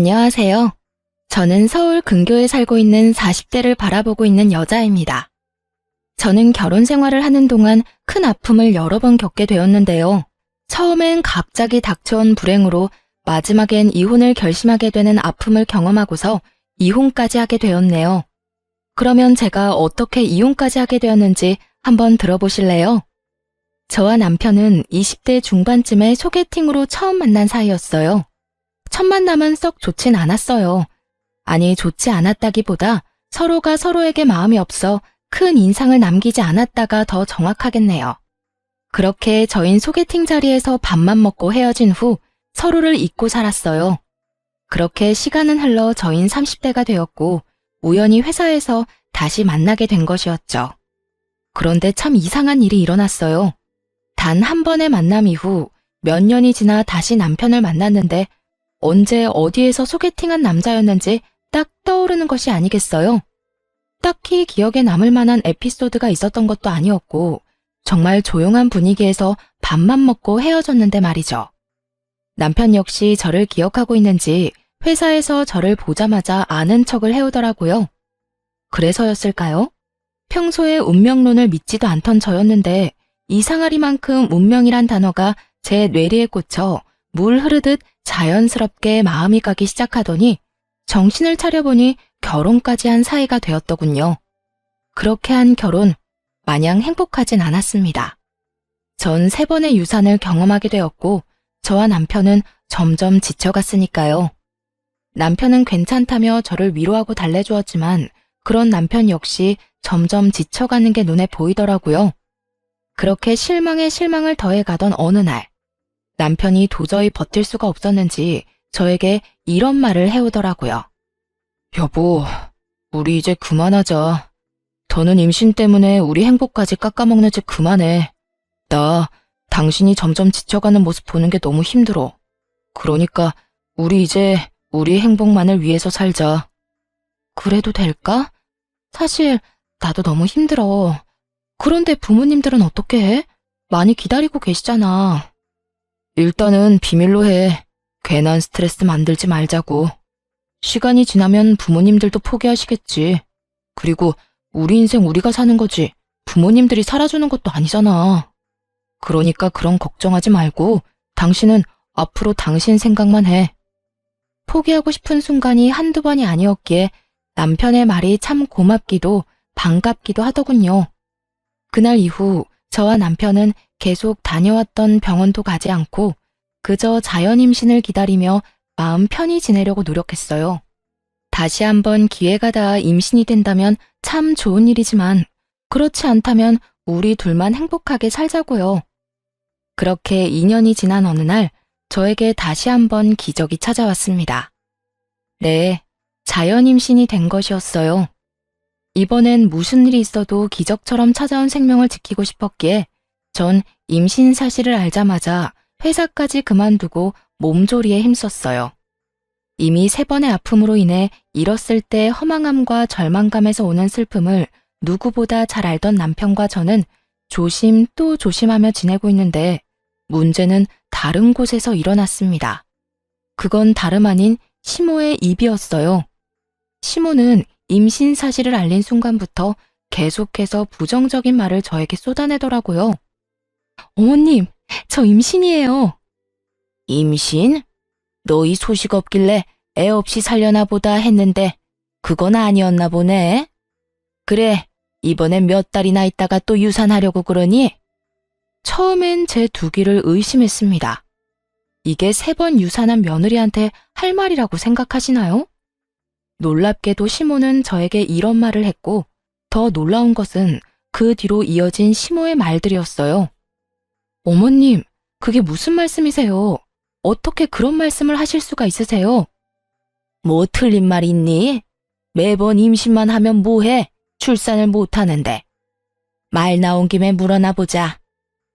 안녕하세요. 저는 서울 근교에 살고 있는 40대를 바라보고 있는 여자입니다. 저는 결혼 생활을 하는 동안 큰 아픔을 여러 번 겪게 되었는데요. 처음엔 갑자기 닥쳐온 불행으로 마지막엔 이혼을 결심하게 되는 아픔을 경험하고서 이혼까지 하게 되었네요. 그러면 제가 어떻게 이혼까지 하게 되었는지 한번 들어보실래요? 저와 남편은 20대 중반쯤에 소개팅으로 처음 만난 사이였어요. 첫 만남은 썩 좋진 않았어요. 아니, 좋지 않았다기보다 서로가 서로에게 마음이 없어 큰 인상을 남기지 않았다가 더 정확하겠네요. 그렇게 저흰 소개팅 자리에서 밥만 먹고 헤어진 후 서로를 잊고 살았어요. 그렇게 시간은 흘러 저흰 30대가 되었고 우연히 회사에서 다시 만나게 된 것이었죠. 그런데 참 이상한 일이 일어났어요. 단 한 번의 만남 이후 몇 년이 지나 다시 남편을 만났는데 언제 어디에서 소개팅한 남자였는지 딱 떠오르는 것이 아니겠어요? 딱히 기억에 남을 만한 에피소드가 있었던 것도 아니었고 정말 조용한 분위기에서 밥만 먹고 헤어졌는데 말이죠. 남편 역시 저를 기억하고 있는지 회사에서 저를 보자마자 아는 척을 해오더라고요. 그래서였을까요? 평소에 운명론을 믿지도 않던 저였는데 이상하리만큼 운명이란 단어가 제 뇌리에 꽂혀 물 흐르듯 자연스럽게 마음이 가기 시작하더니 정신을 차려보니 결혼까지 한 사이가 되었더군요. 그렇게 한 결혼, 마냥 행복하진 않았습니다. 전 3번의 유산을 경험하게 되었고 저와 남편은 점점 지쳐갔으니까요. 남편은 괜찮다며 저를 위로하고 달래주었지만 그런 남편 역시 점점 지쳐가는 게 눈에 보이더라고요. 그렇게 실망에 실망을 더해가던 어느 날, 남편이 도저히 버틸 수가 없었는지 저에게 이런 말을 해오더라고요. 여보, 우리 이제 그만하자. 더는 임신 때문에 우리 행복까지 깎아먹는 짓 그만해. 나 당신이 점점 지쳐가는 모습 보는 게 너무 힘들어. 그러니까 우리 이제 우리 행복만을 위해서 살자. 그래도 될까? 사실 나도 너무 힘들어. 그런데 부모님들은 어떻게 해? 많이 기다리고 계시잖아. 일단은 비밀로 해. 괜한 스트레스 만들지 말자고. 시간이 지나면 부모님들도 포기하시겠지. 그리고 우리 인생 우리가 사는 거지. 부모님들이 살아주는 것도 아니잖아. 그러니까 그런 걱정하지 말고 당신은 앞으로 당신 생각만 해. 포기하고 싶은 순간이 한두 번이 아니었기에 남편의 말이 참 고맙기도 반갑기도 하더군요. 그날 이후 저와 남편은 계속 다녀왔던 병원도 가지 않고 그저 자연 임신을 기다리며 마음 편히 지내려고 노력했어요. 다시 한번 기회가 닿아 임신이 된다면 참 좋은 일이지만 그렇지 않다면 우리 둘만 행복하게 살자고요. 그렇게 2년이 지난 어느 날 저에게 다시 한번 기적이 찾아왔습니다. 네, 자연 임신이 된 것이었어요. 이번엔 무슨 일이 있어도 기적처럼 찾아온 생명을 지키고 싶었기에 전 임신 사실을 알자마자 회사까지 그만두고 몸조리에 힘썼어요. 이미 3번의 아픔으로 인해 잃었을 때 허망함과 절망감에서 오는 슬픔을 누구보다 잘 알던 남편과 저는 조심 또 조심하며 지내고 있는데 문제는 다른 곳에서 일어났습니다. 그건 다름 아닌 시모의 입이었어요. 시모는 임신 사실을 알린 순간부터 계속해서 부정적인 말을 저에게 쏟아내더라고요. 어머님, 저 임신이에요. 임신? 너 이 소식 없길래 애 없이 살려나 보다 했는데 그건 아니었나 보네. 그래, 이번엔 몇 달이나 있다가 또 유산하려고 그러니? 처음엔 제 두기를 의심했습니다. 이게 3번 유산한 며느리한테 할 말이라고 생각하시나요? 놀랍게도 시모는 저에게 이런 말을 했고 더 놀라운 것은 그 뒤로 이어진 시모의 말들이었어요. 어머님, 그게 무슨 말씀이세요? 어떻게 그런 말씀을 하실 수가 있으세요? 뭐 틀린 말 있니? 매번 임신만 하면 뭐해? 출산을 못하는데. 말 나온 김에 물어나 보자.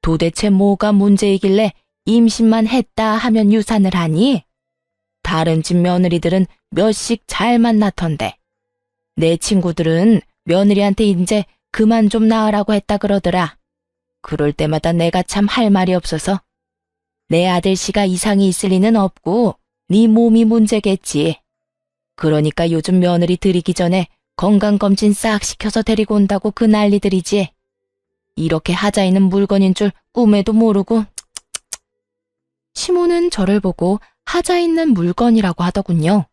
도대체 뭐가 문제이길래 임신만 했다 하면 유산을 하니? 다른 집 며느리들은 몇씩 잘 만났던데. 내 친구들은 며느리한테 이제 그만 좀 낳으라고 했다 그러더라. 그럴 때마다 내가 참 할 말이 없어서 내 아들 씨가 이상이 있을 리는 없고 네 몸이 문제겠지. 그러니까 요즘 며느리 들이기 전에 건강검진 싹 시켜서 데리고 온다고 그 난리들이지. 이렇게 하자 있는 물건인 줄 꿈에도 모르고. 시모는 저를 보고 하자 있는 물건이라고 하더군요.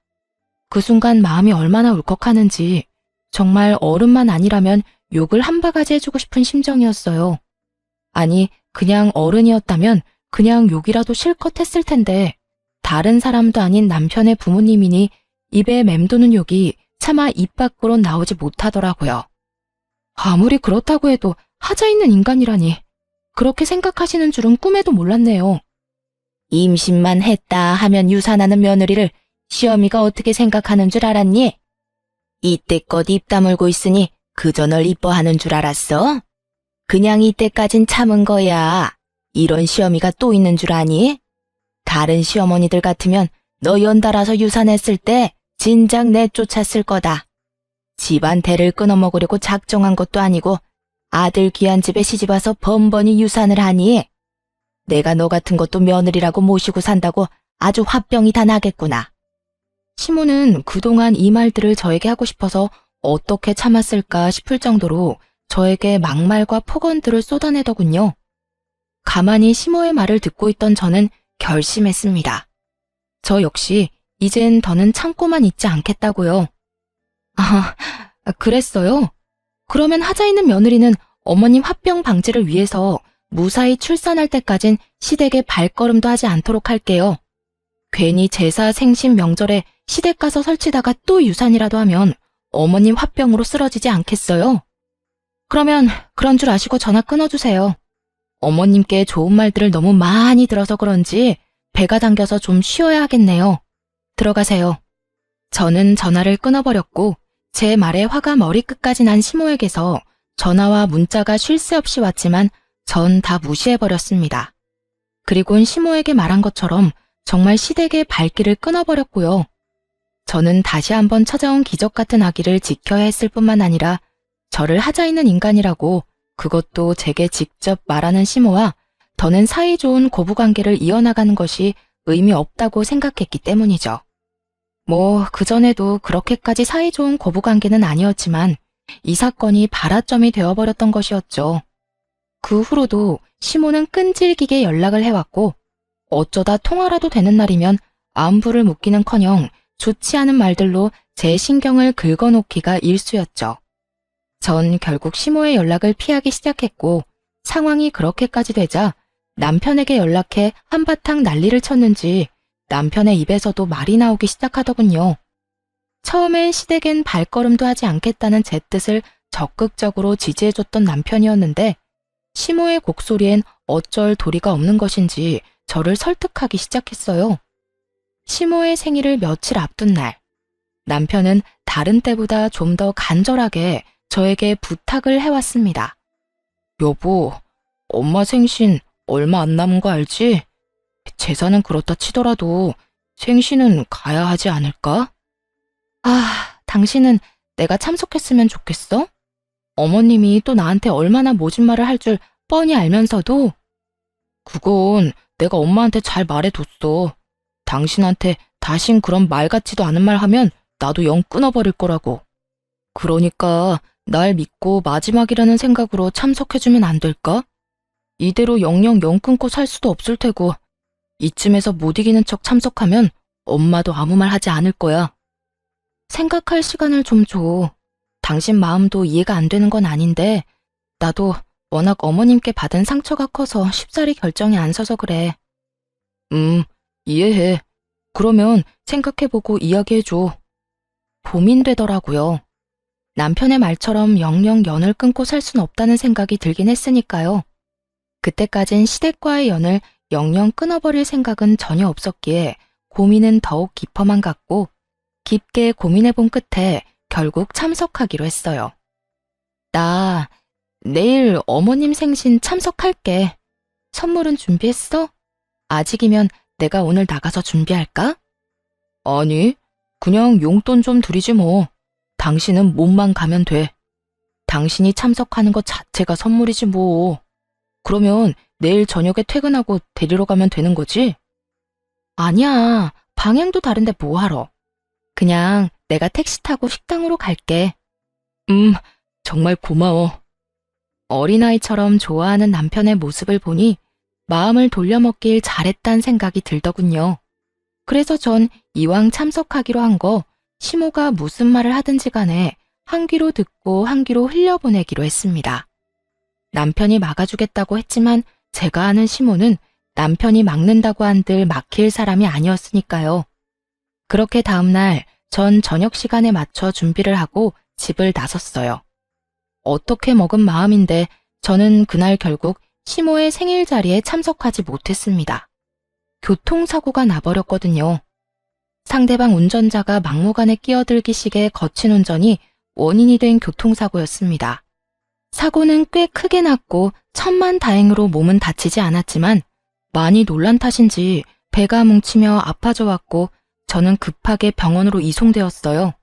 그 순간 마음이 얼마나 울컥하는지 정말 어른만 아니라면 욕을 한 바가지 해주고 싶은 심정이었어요. 아니, 그냥 어른이었다면 그냥 욕이라도 실컷 했을 텐데 다른 사람도 아닌 남편의 부모님이니 입에 맴도는 욕이 차마 입 밖으로 나오지 못하더라고요. 아무리 그렇다고 해도 하자 있는 인간이라니 그렇게 생각하시는 줄은 꿈에도 몰랐네요. 임신만 했다 하면 유산하는 며느리를 시어미가 어떻게 생각하는 줄 알았니? 이때껏 입 다물고 있으니 그저 널 이뻐하는 줄 알았어? 그냥 이때까진 참은 거야. 이런 시어미가 또 있는 줄 아니? 다른 시어머니들 같으면 너 연달아서 유산했을 때 진작 내쫓았을 거다. 집안 대를 끊어먹으려고 작정한 것도 아니고 아들 귀한 집에 시집와서 번번이 유산을 하니 내가 너 같은 것도 며느리라고 모시고 산다고 아주 화병이 다 나겠구나. 시모는 그동안 이 말들을 저에게 하고 싶어서 어떻게 참았을까 싶을 정도로 저에게 막말과 폭언들을 쏟아내더군요. 가만히 시모의 말을 듣고 있던 저는 결심했습니다. 저 역시 이젠 더는 참고만 있지 않겠다고요. 아, 그랬어요? 그러면 하자 있는 며느리는 어머님 화병 방지를 위해서 무사히 출산할 때까진 시댁에 발걸음도 하지 않도록 할게요. 괜히 제사 생신 명절에 시댁 가서 설치다가 또 유산이라도 하면 어머님 화병으로 쓰러지지 않겠어요? 그러면 그런 줄 아시고 전화 끊어주세요. 어머님께 좋은 말들을 너무 많이 들어서 그런지 배가 당겨서 좀 쉬어야 하겠네요. 들어가세요. 저는 전화를 끊어버렸고 제 말에 화가 머리끝까지 난 시모에게서 전화와 문자가 쉴 새 없이 왔지만 전 다 무시해버렸습니다. 그리곤 시모에게 말한 것처럼 정말 시댁의 발길을 끊어버렸고요. 저는 다시 한번 찾아온 기적 같은 아기를 지켜야 했을 뿐만 아니라 저를 하자 있는 인간이라고 그것도 제게 직접 말하는 시모와 더는 사이좋은 고부관계를 이어나가는 것이 의미 없다고 생각했기 때문이죠. 뭐 그전에도 그렇게까지 사이좋은 고부관계는 아니었지만 이 사건이 발화점이 되어버렸던 것이었죠. 그 후로도 시모는 끈질기게 연락을 해왔고 어쩌다 통화라도 되는 날이면 안부를 묻기는커녕 좋지 않은 말들로 제 신경을 긁어놓기가 일쑤였죠. 전 결국 시모의 연락을 피하기 시작했고 상황이 그렇게까지 되자 남편에게 연락해 한바탕 난리를 쳤는지 남편의 입에서도 말이 나오기 시작하더군요. 처음엔 시댁엔 발걸음도 하지 않겠다는 제 뜻을 적극적으로 지지해줬던 남편이었는데 시모의 곡소리엔 어쩔 도리가 없는 것인지 저를 설득하기 시작했어요. 시모의 생일을 며칠 앞둔 날, 남편은 다른 때보다 좀 더 간절하게 저에게 부탁을 해왔습니다. 여보, 엄마 생신 얼마 안 남은 거 알지? 제사는 그렇다 치더라도 생신은 가야 하지 않을까? 아, 당신은 내가 참석했으면 좋겠어? 어머님이 또 나한테 얼마나 모진 말을 할 줄 뻔히 알면서도 그건 내가 엄마한테 잘 말해뒀어. 당신한테 다신 그런 말 같지도 않은 말 하면 나도 영 끊어버릴 거라고. 그러니까 날 믿고 마지막이라는 생각으로 참석해주면 안 될까? 이대로 영영 영 끊고 살 수도 없을 테고 이쯤에서 못 이기는 척 참석하면 엄마도 아무 말 하지 않을 거야. 생각할 시간을 좀 줘. 당신 마음도 이해가 안 되는 건 아닌데 나도 워낙 어머님께 받은 상처가 커서 쉽사리 결정이 안 서서 그래. 이해해. 그러면 생각해보고 이야기해줘. 고민되더라고요. 남편의 말처럼 영영 연을 끊고 살 순 없다는 생각이 들긴 했으니까요. 그때까진 시댁과의 연을 영영 끊어버릴 생각은 전혀 없었기에 고민은 더욱 깊어만 갔고 깊게 고민해본 끝에 결국 참석하기로 했어요. 나 내일 어머님 생신 참석할게. 선물은 준비했어? 아직이면 내가 오늘 나가서 준비할까? 아니, 그냥 용돈 좀 드리지 뭐. 당신은 몸만 가면 돼. 당신이 참석하는 것 자체가 선물이지 뭐. 그러면 내일 저녁에 퇴근하고 데리러 가면 되는 거지? 아니야, 방향도 다른데 뭐하러? 그냥 내가 택시 타고 식당으로 갈게. 정말 고마워. 어린아이처럼 좋아하는 남편의 모습을 보니 마음을 돌려먹길 잘했단 생각이 들더군요. 그래서 전 이왕 참석하기로 한 거 시모가 무슨 말을 하든지 간에 한 귀로 듣고 한 귀로 흘려보내기로 했습니다. 남편이 막아주겠다고 했지만 제가 아는 시모는 남편이 막는다고 한들 막힐 사람이 아니었으니까요. 그렇게 다음날 전 저녁 시간에 맞춰 준비를 하고 집을 나섰어요. 어떻게 먹은 마음인데 저는 그날 결국 시모의 생일 자리에 참석하지 못했습니다. 교통사고가 나버렸거든요. 상대방 운전자가 막무가내 끼어들기식의 거친 운전이 원인이 된 교통사고였습니다. 사고는 꽤 크게 났고 천만다행으로 몸은 다치지 않았지만 많이 놀란 탓인지 배가 뭉치며 아파져 왔고 저는 급하게 병원으로 이송되었어요.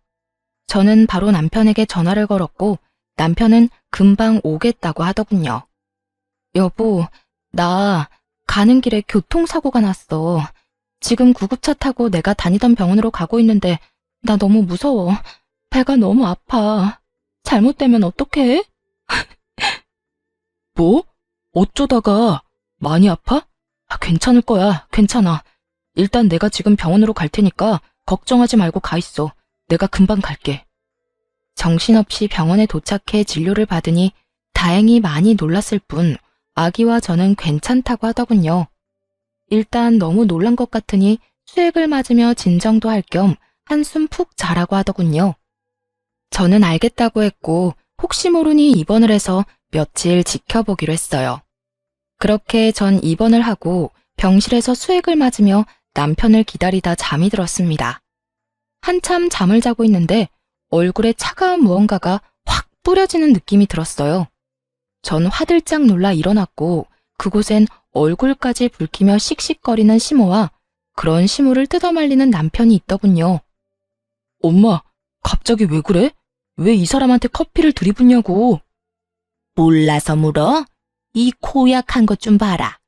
저는 바로 남편에게 전화를 걸었고 남편은 금방 오겠다고 하더군요. 여보, 나 가는 길에 교통사고가 났어. 지금 구급차 타고 내가 다니던 병원으로 가고 있는데 나 너무 무서워. 배가 너무 아파. 잘못되면 어떡해? 뭐? 어쩌다가 많이 아파? 괜찮을 거야. 괜찮아. 일단 내가 지금 병원으로 갈 테니까 걱정하지 말고 가 있어. 내가 금방 갈게. 정신없이 병원에 도착해 진료를 받으니 다행히 많이 놀랐을 뿐 아기와 저는 괜찮다고 하더군요. 일단 너무 놀란 것 같으니 수액을 맞으며 진정도 할 겸 한숨 푹 자라고 하더군요. 저는 알겠다고 했고 혹시 모르니 입원을 해서 며칠 지켜보기로 했어요. 그렇게 전 입원을 하고 병실에서 수액을 맞으며 남편을 기다리다 잠이 들었습니다. 한참 잠을 자고 있는데 얼굴에 차가운 무언가가 확 뿌려지는 느낌이 들었어요. 전 화들짝 놀라 일어났고 그곳엔 얼굴까지 붉히며 씩씩거리는 시모와 그런 시모를 뜯어말리는 남편이 있더군요. 엄마, 갑자기 왜 그래? 왜 이 사람한테 커피를 들이붓냐고. 몰라서 물어? 이 고약한 것 좀 봐라.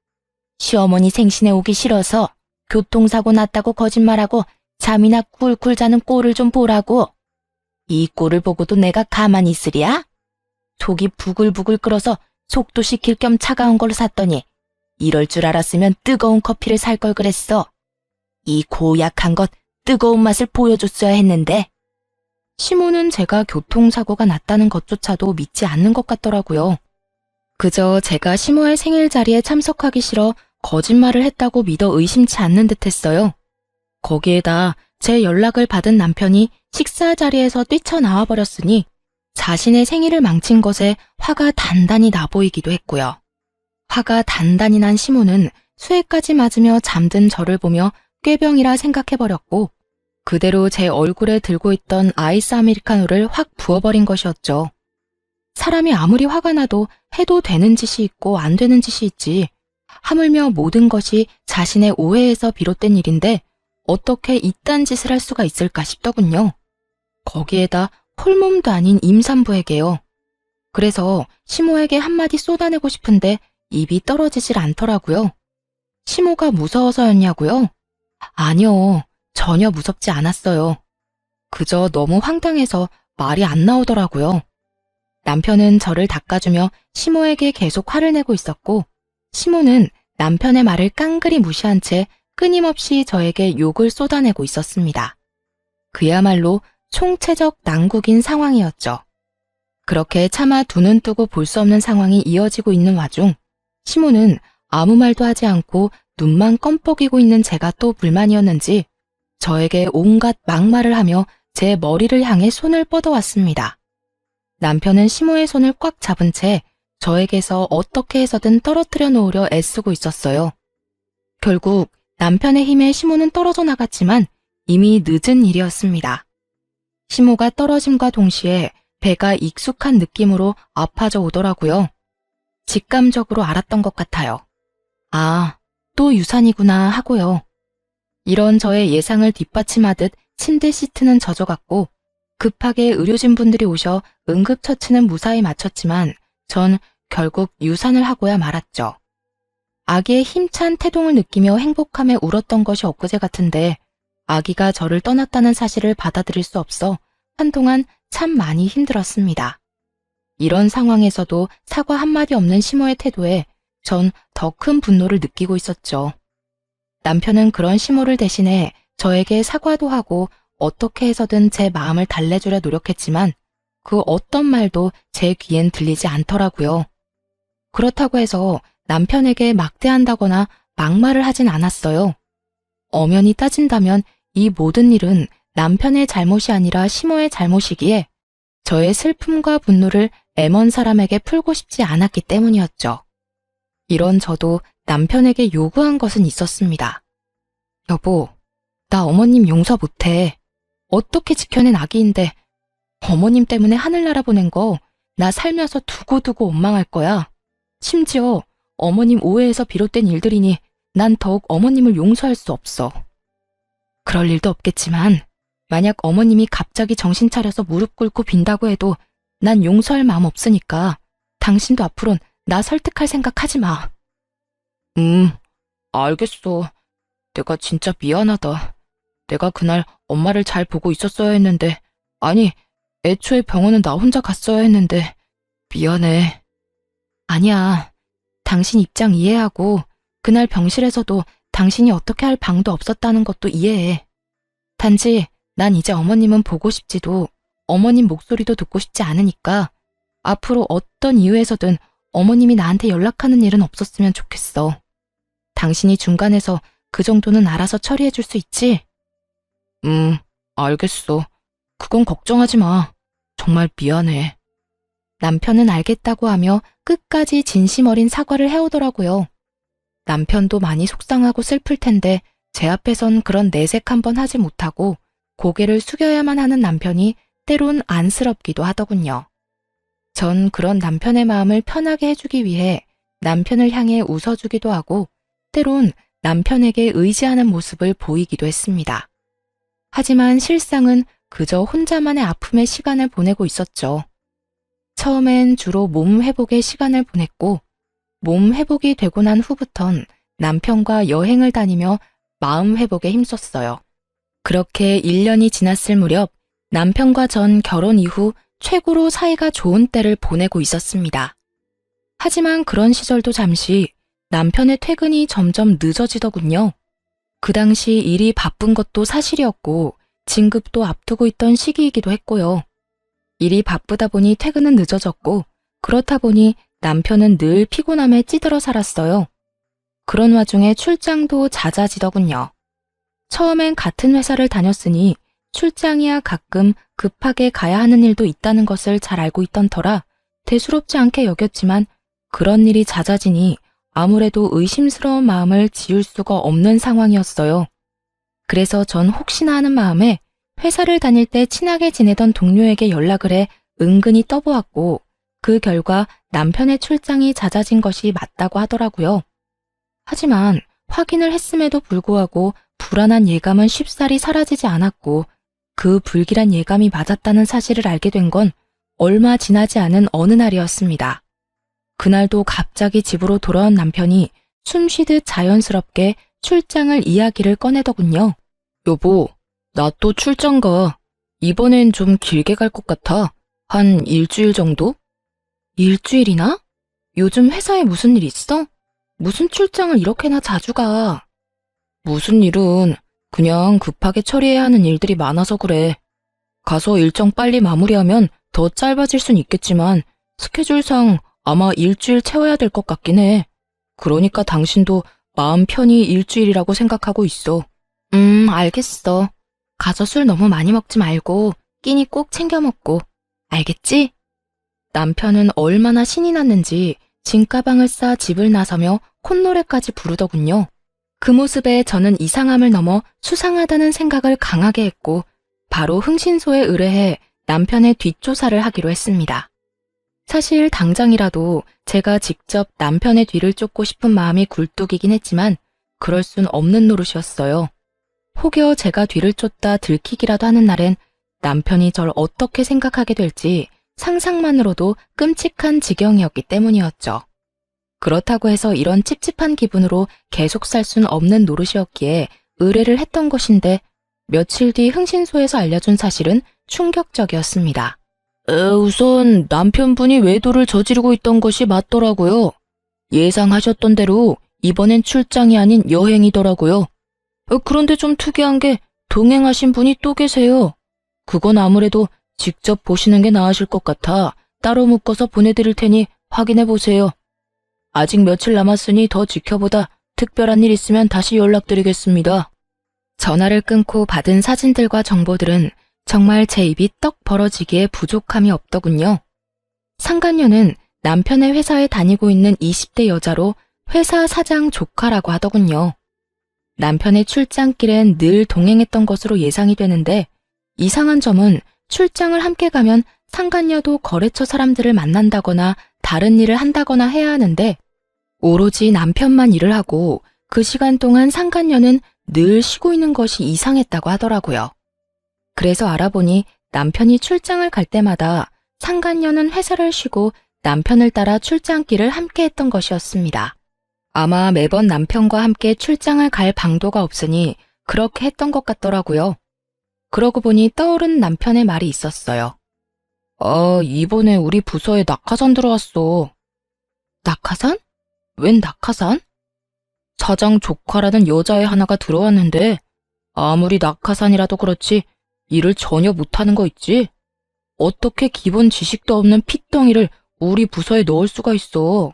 시어머니 생신에 오기 싫어서 교통사고 났다고 거짓말하고 잠이나 꿀꿀 자는 꼴을 좀 보라고. 이 꼴을 보고도 내가 가만히 있으랴? 속이 부글부글 끓어서 속도시킬 겸 차가운 걸로 샀더니 이럴 줄 알았으면 뜨거운 커피를 살 걸 그랬어. 이 고약한 것 뜨거운 맛을 보여줬어야 했는데. 시모는 제가 교통사고가 났다는 것조차도 믿지 않는 것 같더라고요. 그저 제가 시모의 생일 자리에 참석하기 싫어 거짓말을 했다고 믿어 의심치 않는 듯 했어요. 거기에다 제 연락을 받은 남편이 식사 자리에서 뛰쳐나와 버렸으니 자신의 생일을 망친 것에 화가 단단히 나 보이기도 했고요. 화가 단단히 난 시모는 수액까지 맞으며 잠든 저를 보며 꾀병이라 생각해버렸고 그대로 제 얼굴에 들고 있던 아이스 아메리카노를 확 부어버린 것이었죠. 사람이 아무리 화가 나도 해도 되는 짓이 있고 안 되는 짓이 있지. 하물며 모든 것이 자신의 오해에서 비롯된 일인데 어떻게 이딴 짓을 할 수가 있을까 싶더군요. 거기에다 홀몸도 아닌 임산부에게요. 그래서 시모에게 한마디 쏟아내고 싶은데 입이 떨어지질 않더라고요. 시모가 무서워서였냐고요? 아니요, 전혀 무섭지 않았어요. 그저 너무 황당해서 말이 안 나오더라고요. 남편은 저를 닦아주며 시모에게 계속 화를 내고 있었고 시모는 남편의 말을 깡그리 무시한 채 끊임없이 저에게 욕을 쏟아내고 있었습니다. 그야말로 총체적 난국인 상황이었죠. 그렇게 차마 두 눈 뜨고 볼 수 없는 상황이 이어지고 있는 와중 시모는 아무 말도 하지 않고 눈만 껌뻑이고 있는 제가 또 불만이었는지 저에게 온갖 막말을 하며 제 머리를 향해 손을 뻗어왔습니다. 남편은 시모의 손을 꽉 잡은 채 저에게서 어떻게 해서든 떨어뜨려 놓으려 애쓰고 있었어요. 결국 남편의 힘에 시모는 떨어져 나갔지만 이미 늦은 일이었습니다. 시모가 떨어짐과 동시에 배가 익숙한 느낌으로 아파져 오더라고요. 직감적으로 알았던 것 같아요. 아, 또 유산이구나 하고요. 이런 저의 예상을 뒷받침하듯 침대 시트는 젖어갔고 급하게 의료진분들이 오셔 응급처치는 무사히 마쳤지만 전 결국 유산을 하고야 말았죠. 아기의 힘찬 태동을 느끼며 행복함에 울었던 것이 엊그제 같은데 아기가 저를 떠났다는 사실을 받아들일 수 없어 한동안 참 많이 힘들었습니다. 이런 상황에서도 사과 한마디 없는 시모의 태도에 전 더 큰 분노를 느끼고 있었죠. 남편은 그런 시모를 대신해 저에게 사과도 하고 어떻게 해서든 제 마음을 달래주려 노력했지만 그 어떤 말도 제 귀엔 들리지 않더라고요. 그렇다고 해서 남편에게 막대한다거나 막말을 하진 않았어요. 엄연히 따진다면 이 모든 일은 남편의 잘못이 아니라 시모의 잘못이기에 저의 슬픔과 분노를 M1 사람에게 풀고 싶지 않았기 때문이었죠. 이런 저도 남편에게 요구한 것은 있었습니다. 여보, 나 어머님 용서 못해. 어떻게 지켜낸 아기인데 어머님 때문에 하늘나라 보낸 거 나 살면서 두고두고 원망할 거야. 심지어 어머님 오해에서 비롯된 일들이니 난 더욱 어머님을 용서할 수 없어. 그럴 일도 없겠지만 만약 어머님이 갑자기 정신 차려서 무릎 꿇고 빈다고 해도 난 용서할 마음 없으니까 당신도 앞으론 나 설득할 생각 하지 마. 알겠어. 내가 진짜 미안하다. 내가 그날 엄마를 잘 보고 있었어야 했는데, 아니, 애초에 병원은 나 혼자 갔어야 했는데, 미안해. 아니야. 당신 입장 이해하고, 그날 병실에서도 당신이 어떻게 할 방도 없었다는 것도 이해해. 단지 난 이제 어머님은 보고 싶지도, 어머님 목소리도 듣고 싶지 않으니까, 앞으로 어떤 이유에서든 어머님이 나한테 연락하는 일은 없었으면 좋겠어. 당신이 중간에서 그 정도는 알아서 처리해 줄 수 있지? 알겠어. 그건 걱정하지 마. 정말 미안해. 남편은 알겠다고 하며 끝까지 진심 어린 사과를 해오더라고요. 남편도 많이 속상하고 슬플 텐데 제 앞에선 그런 내색 한번 하지 못하고 고개를 숙여야만 하는 남편이 때론 안쓰럽기도 하더군요. 전 그런 남편의 마음을 편하게 해주기 위해 남편을 향해 웃어주기도 하고 때론 남편에게 의지하는 모습을 보이기도 했습니다. 하지만 실상은 그저 혼자만의 아픔의 시간을 보내고 있었죠. 처음엔 주로 몸 회복의 시간을 보냈고 몸 회복이 되고 난 후부턴 남편과 여행을 다니며 마음 회복에 힘썼어요. 그렇게 1년이 지났을 무렵 남편과 전 결혼 이후 최고로 사이가 좋은 때를 보내고 있었습니다. 하지만 그런 시절도 잠시 남편의 퇴근이 점점 늦어지더군요. 그 당시 일이 바쁜 것도 사실이었고 진급도 앞두고 있던 시기이기도 했고요. 일이 바쁘다 보니 퇴근은 늦어졌고 그렇다 보니 남편은 늘 피곤함에 찌들어 살았어요. 그런 와중에 출장도 잦아지더군요. 처음엔 같은 회사를 다녔으니 출장이야 가끔 급하게 가야 하는 일도 있다는 것을 잘 알고 있던 터라 대수롭지 않게 여겼지만 그런 일이 잦아지니 아무래도 의심스러운 마음을 지울 수가 없는 상황이었어요. 그래서 전 혹시나 하는 마음에 회사를 다닐 때 친하게 지내던 동료에게 연락을 해 은근히 떠보았고 그 결과 남편의 출장이 잦아진 것이 맞다고 하더라고요. 하지만 확인을 했음에도 불구하고 불안한 예감은 쉽사리 사라지지 않았고 그 불길한 예감이 맞았다는 사실을 알게 된 건 얼마 지나지 않은 어느 날이었습니다. 그날도 갑자기 집으로 돌아온 남편이 숨쉬듯 자연스럽게 출장을 이야기를 꺼내더군요. 여보, 나 또 출장 가. 이번엔 좀 길게 갈 것 같아. 한 일주일 정도? 일주일이나? 요즘 회사에 무슨 일 있어? 무슨 출장을 이렇게나 자주 가? 무슨 일은 그냥 급하게 처리해야 하는 일들이 많아서 그래. 가서 일정 빨리 마무리하면 더 짧아질 순 있겠지만 스케줄상 아마 일주일 채워야 될 것 같긴 해. 그러니까 당신도 마음 편히 일주일이라고 생각하고 있어. 알겠어. 가서 술 너무 많이 먹지 말고 끼니 꼭 챙겨 먹고. 알겠지? 남편은 얼마나 신이 났는지 짐가방을 싸 집을 나서며 콧노래까지 부르더군요. 그 모습에 저는 이상함을 넘어 수상하다는 생각을 강하게 했고 바로 흥신소에 의뢰해 남편의 뒷조사를 하기로 했습니다. 사실 당장이라도 제가 직접 남편의 뒤를 쫓고 싶은 마음이 굴뚝이긴 했지만 그럴 순 없는 노릇이었어요. 혹여 제가 뒤를 쫓다 들키기라도 하는 날엔 남편이 절 어떻게 생각하게 될지 상상만으로도 끔찍한 지경이었기 때문이었죠. 그렇다고 해서 이런 찝찝한 기분으로 계속 살 순 없는 노릇이었기에 의뢰를 했던 것인데 며칠 뒤 흥신소에서 알려준 사실은 충격적이었습니다. 우선 남편분이 외도를 저지르고 있던 것이 맞더라고요. 예상하셨던 대로 이번엔 출장이 아닌 여행이더라고요. 그런데 좀 특이한 게 동행하신 분이 또 계세요. 그건 아무래도 직접 보시는 게 나으실 것 같아 따로 묶어서 보내드릴 테니 확인해 보세요. 아직 며칠 남았으니 더 지켜보다 특별한 일 있으면 다시 연락드리겠습니다. 전화를 끊고 받은 사진들과 정보들은 정말 제 입이 떡 벌어지기에 부족함이 없더군요. 상간녀는 남편의 회사에 다니고 있는 20대 여자로 회사 사장 조카라고 하더군요. 남편의 출장길엔 늘 동행했던 것으로 예상이 되는데 이상한 점은 출장을 함께 가면 상간녀도 거래처 사람들을 만난다거나 다른 일을 한다거나 해야 하는데 오로지 남편만 일을 하고 그 시간 동안 상간녀는 늘 쉬고 있는 것이 이상했다고 하더라고요. 그래서 알아보니 남편이 출장을 갈 때마다 상간녀는 회사를 쉬고 남편을 따라 출장길을 함께 했던 것이었습니다. 아마 매번 남편과 함께 출장을 갈 방도가 없으니 그렇게 했던 것 같더라고요. 그러고 보니 떠오른 남편의 말이 있었어요. 이번에 우리 부서에 낙하산 들어왔어. 낙하산? 웬 낙하산? 사장 조카라는 여자애 하나가 들어왔는데 아무리 낙하산이라도 그렇지 일을 전혀 못하는 거 있지? 어떻게 기본 지식도 없는 핏덩이를 우리 부서에 넣을 수가 있어.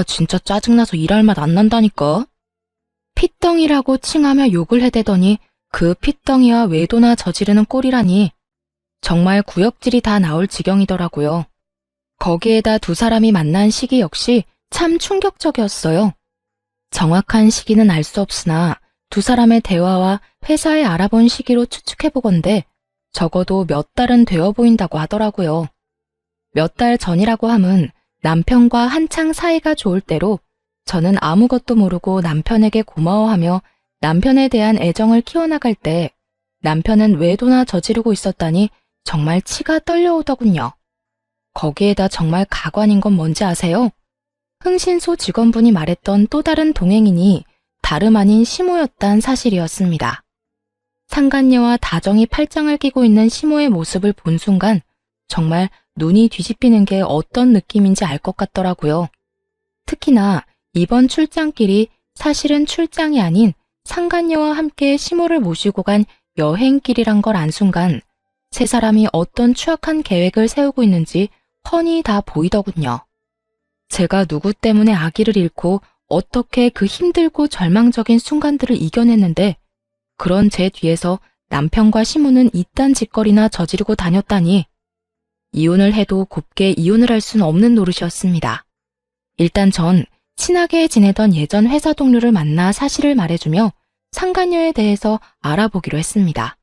진짜 짜증나서 일할 맛 안 난다니까. 핏덩이라고 칭하며 욕을 해대더니 그 핏덩이와 외도나 저지르는 꼴이라니 정말 구역질이 다 나올 지경이더라고요. 거기에다 두 사람이 만난 시기 역시 참 충격적이었어요. 정확한 시기는 알 수 없으나 두 사람의 대화와 회사에 알아본 시기로 추측해보건대 적어도 몇 달은 되어 보인다고 하더라고요. 몇 달 전이라고 함은 남편과 한창 사이가 좋을 때로 저는 아무것도 모르고 남편에게 고마워하며 남편에 대한 애정을 키워나갈 때 남편은 외도나 저지르고 있었다니 정말 치가 떨려오더군요. 거기에다 정말 가관인 건 뭔지 아세요? 흥신소 직원분이 말했던 또 다른 동행인이 다름 아닌 시모였단 사실이었습니다. 상간녀와 다정히 팔짱을 끼고 있는 시모의 모습을 본 순간 정말 눈이 뒤집히는 게 어떤 느낌인지 알 것 같더라고요. 특히나 이번 출장길이 사실은 출장이 아닌 상간녀와 함께 시모를 모시고 간 여행길이란 걸 안 순간 세 사람이 어떤 추악한 계획을 세우고 있는지 훤히 다 보이더군요. 제가 누구 때문에 아기를 잃고 어떻게 그 힘들고 절망적인 순간들을 이겨냈는데 그런 제 뒤에서 남편과 시모는 이딴 짓거리나 저지르고 다녔다니 이혼을 해도 곱게 이혼을 할 수는 없는 노릇이었습니다. 일단 전 친하게 지내던 예전 회사 동료를 만나 사실을 말해주며 상간녀에 대해서 알아보기로 했습니다.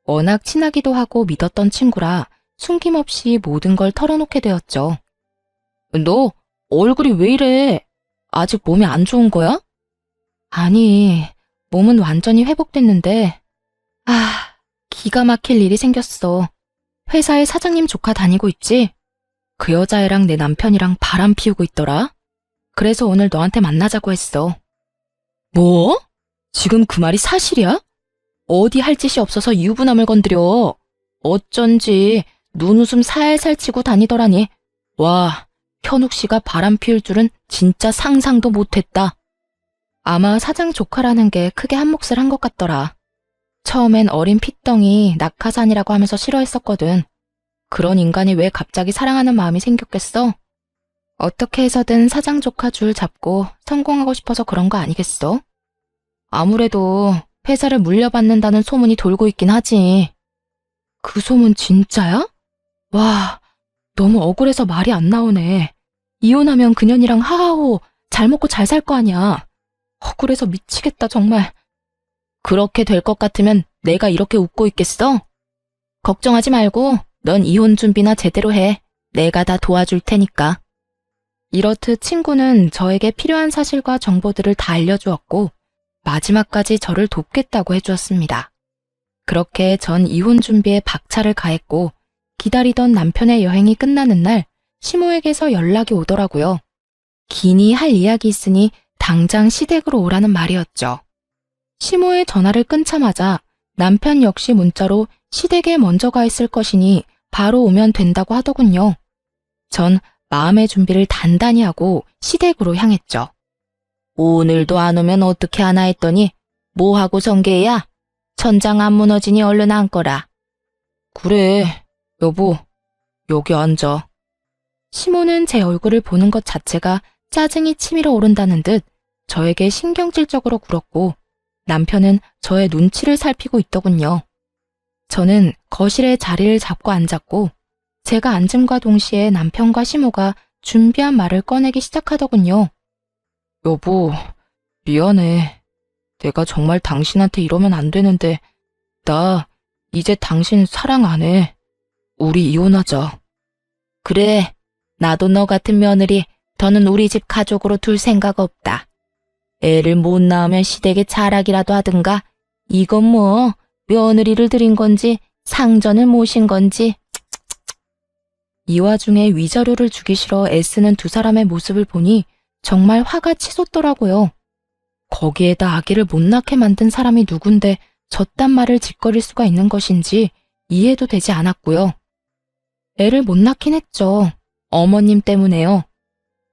워낙 친하기도 하고 믿었던 친구라 숨김없이 모든 걸 털어놓게 되었죠. 너 얼굴이 왜 이래? 아직 몸이 안 좋은 거야? 아니, 몸은 완전히 회복됐는데 기가 막힐 일이 생겼어. 회사에 사장님 조카 다니고 있지? 그 여자애랑 내 남편이랑 바람 피우고 있더라. 그래서 오늘 너한테 만나자고 했어. 뭐? 지금 그 말이 사실이야? 어디 할 짓이 없어서 유부남을 건드려. 어쩐지 눈웃음 살살 치고 다니더라니. 와, 현욱 씨가 바람 피울 줄은 진짜 상상도 못했다. 아마 사장 조카라는 게 크게 한몫을 한 것 같더라. 처음엔 어린 핏덩이 낙하산이라고 하면서 싫어했었거든. 그런 인간이 왜 갑자기 사랑하는 마음이 생겼겠어? 어떻게 해서든 사장 조카 줄 잡고 성공하고 싶어서 그런 거 아니겠어? 아무래도 회사를 물려받는다는 소문이 돌고 있긴 하지. 그 소문 진짜야? 와, 너무 억울해서 말이 안 나오네. 이혼하면 그년이랑 하하호 잘 먹고 잘 살 거 아니야. 억울해서 미치겠다 정말. 그렇게 될 것 같으면 내가 이렇게 웃고 있겠어? 걱정하지 말고 넌 이혼 준비나 제대로 해. 내가 다 도와줄 테니까. 이렇듯 친구는 저에게 필요한 사실과 정보들을 다 알려주었고 마지막까지 저를 돕겠다고 해주었습니다. 그렇게 전 이혼 준비에 박차를 가했고 기다리던 남편의 여행이 끝나는 날 시모에게서 연락이 오더라고요. 기니 할 이야기 있으니 당장 시댁으로 오라는 말이었죠. 시모의 전화를 끊자마자 남편 역시 문자로 시댁에 먼저 가 있을 것이니 바로 오면 된다고 하더군요. 전 마음의 준비를 단단히 하고 시댁으로 향했죠. 오늘도 안 오면 어떻게 하나 했더니 뭐하고 성게야? 천장 안 무너지니 얼른 앉거라. 그래, 여보, 여기 앉아. 시모는 제 얼굴을 보는 것 자체가 짜증이 치밀어 오른다는 듯 저에게 신경질적으로 굴었고 남편은 저의 눈치를 살피고 있더군요. 저는 거실에 자리를 잡고 앉았고 제가 앉음과 동시에 남편과 시모가 준비한 말을 꺼내기 시작하더군요. 여보, 미안해. 내가 정말 당신한테 이러면 안 되는데 나 이제 당신 사랑 안 해. 우리 이혼하자. 그래, 나도 너 같은 며느리 더는 우리 집 가족으로 둘 생각 없다. 애를 못 낳으면 시댁에 자락이라도 하든가. 이건 뭐 며느리를 들인 건지 상전을 모신 건지. 이 와중에 위자료를 주기 싫어 애쓰는 두 사람의 모습을 보니 정말 화가 치솟더라고요. 거기에다 아기를 못 낳게 만든 사람이 누군데 저딴 말을 짓거릴 수가 있는 것인지 이해도 되지 않았고요. 애를 못 낳긴 했죠. 어머님 때문에요.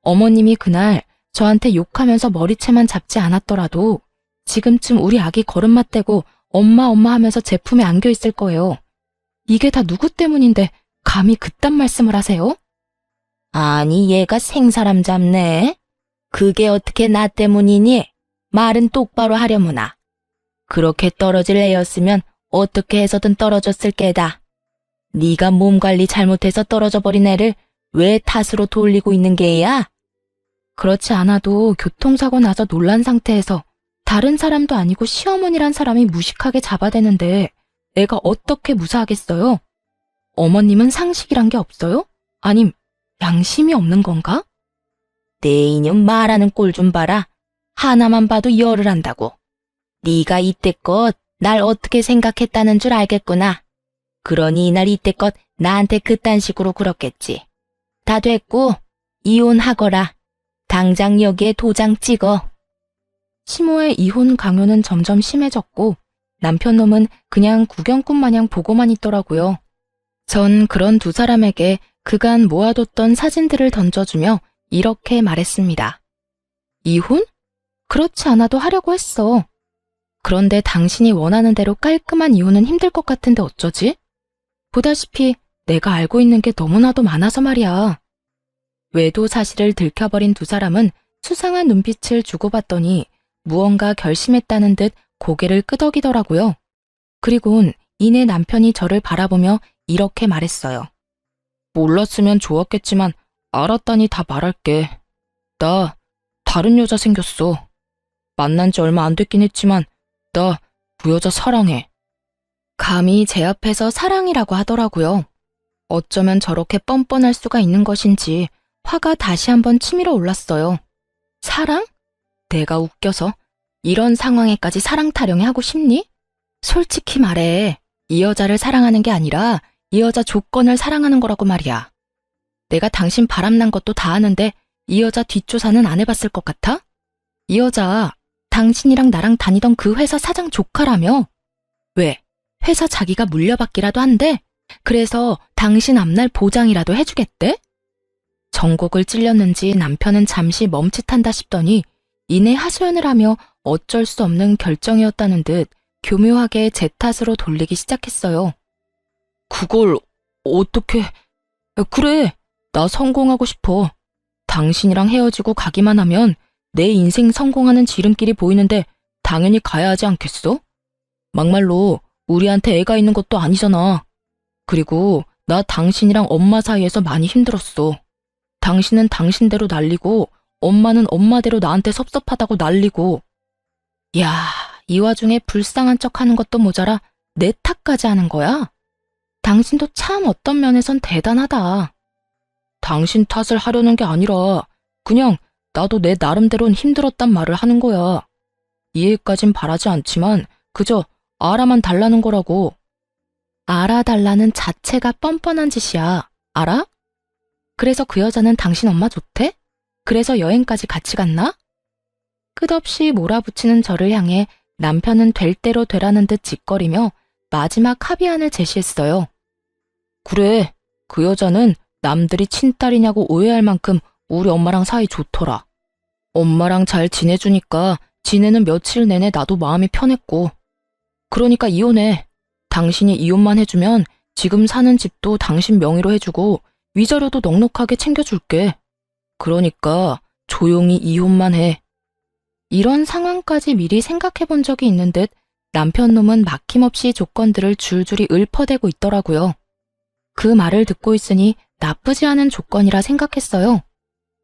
어머님이 그날 저한테 욕하면서 머리채만 잡지 않았더라도 지금쯤 우리 아기 걸음마 떼고 엄마 엄마 하면서 제 품에 안겨 있을 거예요. 이게 다 누구 때문인데 감히 그딴 말씀을 하세요? 아니, 얘가 생사람 잡네. 그게 어떻게 나 때문이니? 말은 똑바로 하려무나. 그렇게 떨어질 애였으면 어떻게 해서든 떨어졌을 게다. 네가 몸 관리 잘못해서 떨어져 버린 애를 왜 탓으로 돌리고 있는 게야? 그렇지 않아도 교통사고 나서 놀란 상태에서 다른 사람도 아니고 시어머니란 사람이 무식하게 잡아대는데 애가 어떻게 무사하겠어요? 어머님은 상식이란 게 없어요? 아님 양심이 없는 건가? 내 이년 말하는 꼴 좀 봐라. 하나만 봐도 열을 한다고. 네가 이때껏 날 어떻게 생각했다는 줄 알겠구나. 그러니 이날 이때껏 나한테 그딴 식으로 굴었겠지. 다 됐고 이혼하거라. 당장 여기에 도장 찍어. 시모의 이혼 강요는 점점 심해졌고 남편 놈은 그냥 구경꾼 마냥 보고만 있더라고요. 전 그런 두 사람에게 그간 모아뒀던 사진들을 던져주며 이렇게 말했습니다. 이혼? 그렇지 않아도 하려고 했어. 그런데 당신이 원하는 대로 깔끔한 이혼은 힘들 것 같은데 어쩌지? 보다시피 내가 알고 있는 게 너무나도 많아서 말이야. 외도 사실을 들켜버린 두 사람은 수상한 눈빛을 주고받더니 무언가 결심했다는 듯 고개를 끄덕이더라고요. 그리곤 이내 남편이 저를 바라보며 이렇게 말했어요. 몰랐으면 좋았겠지만 알았다니 다 말할게. 나 다른 여자 생겼어. 만난 지 얼마 안 됐긴 했지만 나 그 여자 사랑해. 감히 제 앞에서 사랑이라고 하더라고요. 어쩌면 저렇게 뻔뻔할 수가 있는 것인지 화가 다시 한번 치밀어 올랐어요. 사랑? 내가 웃겨서 이런 상황에까지 사랑 타령이 하고 싶니? 솔직히 말해, 이 여자를 사랑하는 게 아니라 이 여자 조건을 사랑하는 거라고 말이야. 내가 당신 바람난 것도 다 아는데 이 여자 뒷조사는 안 해봤을 것 같아? 이 여자 당신이랑 나랑 다니던 그 회사 사장 조카라며? 왜? 회사 자기가 물려받기라도 한대? 그래서 당신 앞날 보장이라도 해주겠대? 전곡을 찔렸는지 남편은 잠시 멈칫한다 싶더니 이내 하소연을 하며 어쩔 수 없는 결정이었다는 듯 교묘하게 제 탓으로 돌리기 시작했어요. 그걸 어떻게... 그래, 나 성공하고 싶어. 당신이랑 헤어지고 가기만 하면 내 인생 성공하는 지름길이 보이는데 당연히 가야 하지 않겠어? 막말로 우리한테 애가 있는 것도 아니잖아. 그리고 나 당신이랑 엄마 사이에서 많이 힘들었어. 당신은 당신대로 난리고 엄마는 엄마대로 나한테 섭섭하다고 난리고. 야, 이 와중에 불쌍한 척하는 것도 모자라 내 탓까지 하는 거야? 당신도 참 어떤 면에선 대단하다. 당신 탓을 하려는 게 아니라 그냥 나도 내 나름대로는 힘들었단 말을 하는 거야. 이해까진 바라지 않지만 그저 알아만 달라는 거라고. 알아달라는 자체가 뻔뻔한 짓이야. 알아? 그래서 그 여자는 당신 엄마 좋대? 그래서 여행까지 같이 갔나? 끝없이 몰아붙이는 저를 향해 남편은 될 대로 되라는 듯 짓거리며 마지막 합의안을 제시했어요. 그래, 그 여자는 남들이 친딸이냐고 오해할 만큼 우리 엄마랑 사이 좋더라. 엄마랑 잘 지내주니까 지내는 며칠 내내 나도 마음이 편했고. 그러니까 이혼해. 당신이 이혼만 해주면 지금 사는 집도 당신 명의로 해주고 위자료도 넉넉하게 챙겨줄게. 그러니까 조용히 이혼만 해. 이런 상황까지 미리 생각해 본 적이 있는 듯 남편 놈은 막힘없이 조건들을 줄줄이 읊어대고 있더라고요. 그 말을 듣고 있으니 나쁘지 않은 조건이라 생각했어요.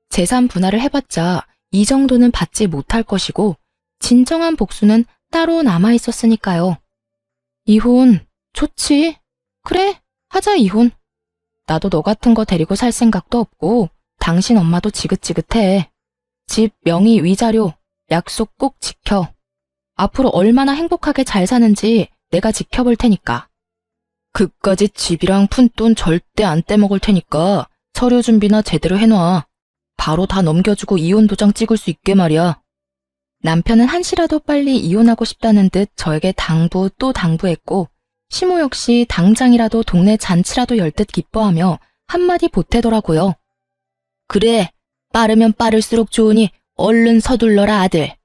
재산 분할을 해봤자 이 정도는 받지 못할 것이고 진정한 복수는 따로 남아있었으니까요. 이혼, 좋지. 그래, 하자 이혼. 나도 너 같은 거 데리고 살 생각도 없고 당신 엄마도 지긋지긋해. 집, 명의, 위자료, 약속 꼭 지켜. 앞으로 얼마나 행복하게 잘 사는지 내가 지켜볼 테니까. 그까짓 집이랑 푼돈 절대 안 떼먹을 테니까 서류 준비나 제대로 해놔. 바로 다 넘겨주고 이혼 도장 찍을 수 있게 말이야. 남편은 한시라도 빨리 이혼하고 싶다는 듯 저에게 당부 또 당부했고 시모 역시 당장이라도 동네 잔치라도 열 듯 기뻐하며 한마디 보태더라고요. 그래, 빠르면 빠를수록 좋으니 얼른 서둘러라 아들.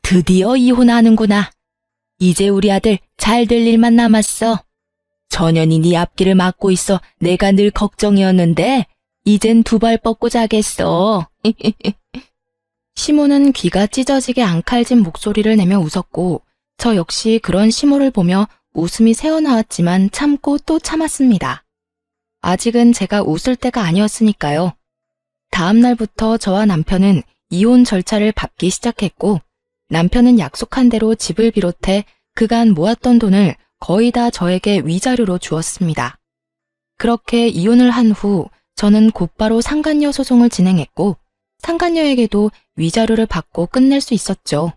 드디어 이혼하는구나. 이제 우리 아들 잘 될 일만 남았어. 전현이 네 앞길을 막고 있어 내가 늘 걱정이었는데 이젠 두 발 뻗고 자겠어. 시모는 귀가 찢어지게 앙칼진 목소리를 내며 웃었고 저 역시 그런 시모를 보며 웃음이 새어나왔지만 참고 또 참았습니다. 아직은 제가 웃을 때가 아니었으니까요. 다음 날부터 저와 남편은 이혼 절차를 밟기 시작했고 남편은 약속한 대로 집을 비롯해 그간 모았던 돈을 거의 다 저에게 위자료로 주었습니다. 그렇게 이혼을 한 후 저는 곧바로 상간녀 소송을 진행했고 상간녀에게도 위자료를 받고 끝낼 수 있었죠.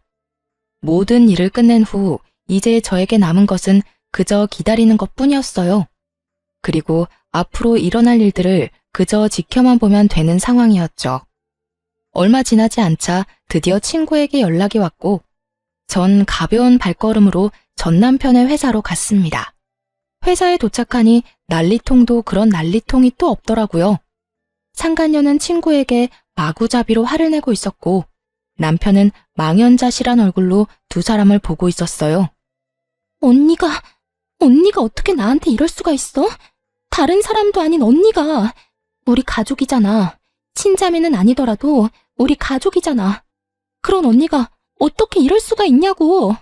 모든 일을 끝낸 후 이제 저에게 남은 것은 그저 기다리는 것뿐이었어요. 그리고 앞으로 일어날 일들을 그저 지켜만 보면 되는 상황이었죠. 얼마 지나지 않자 드디어 친구에게 연락이 왔고 전 가벼운 발걸음으로 전 남편의 회사로 갔습니다. 회사에 도착하니 난리통도 그런 난리통이 또 없더라고요. 상간녀는 친구에게 마구잡이로 화를 내고 있었고 남편은 망연자실한 얼굴로 두 사람을 보고 있었어요. 언니가 어떻게 나한테 이럴 수가 있어? 다른 사람도 아닌 언니가. 우리 가족이잖아. 친자매는 아니더라도 우리 가족이잖아. 그런 언니가 어떻게 이럴 수가 있냐고.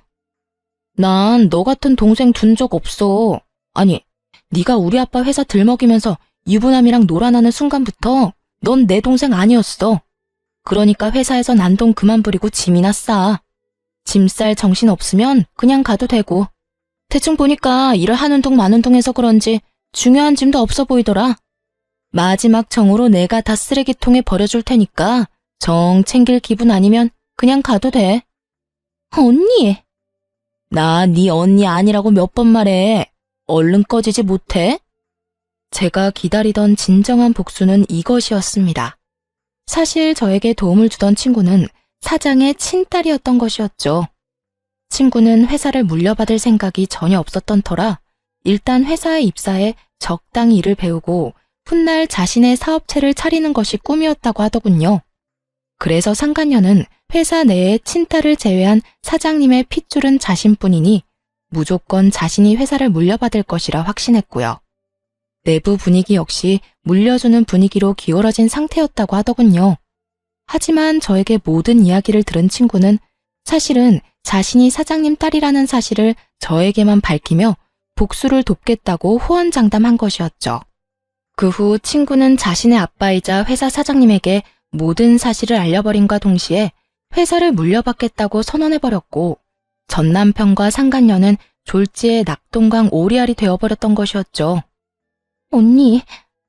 난 너 같은 동생 둔 적 없어. 아니, 네가 우리 아빠 회사 들먹이면서 유부남이랑 놀아나는 순간부터 넌 내 동생 아니었어. 그러니까 회사에서 난동 그만 부리고 짐이나 싸. 짐 쌀 정신 없으면 그냥 가도 되고. 대충 보니까 일을 하는 동 마는 동해서 그런지 중요한 짐도 없어 보이더라. 마지막 정으로 내가 다 쓰레기통에 버려줄 테니까 정 챙길 기분 아니면 그냥 가도 돼. 언니! 나 네 언니 아니라고 몇 번 말해. 얼른 꺼지지 못해? 제가 기다리던 진정한 복수는 이것이었습니다. 사실 저에게 도움을 주던 친구는 사장의 친딸이었던 것이었죠. 친구는 회사를 물려받을 생각이 전혀 없었던 터라 일단 회사에 입사해 적당히 일을 배우고 훗날 자신의 사업체를 차리는 것이 꿈이었다고 하더군요. 그래서 상간녀는 회사 내에 친딸을 제외한 사장님의 핏줄은 자신뿐이니 무조건 자신이 회사를 물려받을 것이라 확신했고요. 내부 분위기 역시 물려주는 분위기로 기울어진 상태였다고 하더군요. 하지만 저에게 모든 이야기를 들은 친구는 사실은 자신이 사장님 딸이라는 사실을 저에게만 밝히며 복수를 돕겠다고 호언장담한 것이었죠. 그 후 친구는 자신의 아빠이자 회사 사장님에게 모든 사실을 알려버림과 동시에 회사를 물려받겠다고 선언해버렸고 전 남편과 상간녀는 졸지에 낙동강 오리알이 되어버렸던 것이었죠. 언니,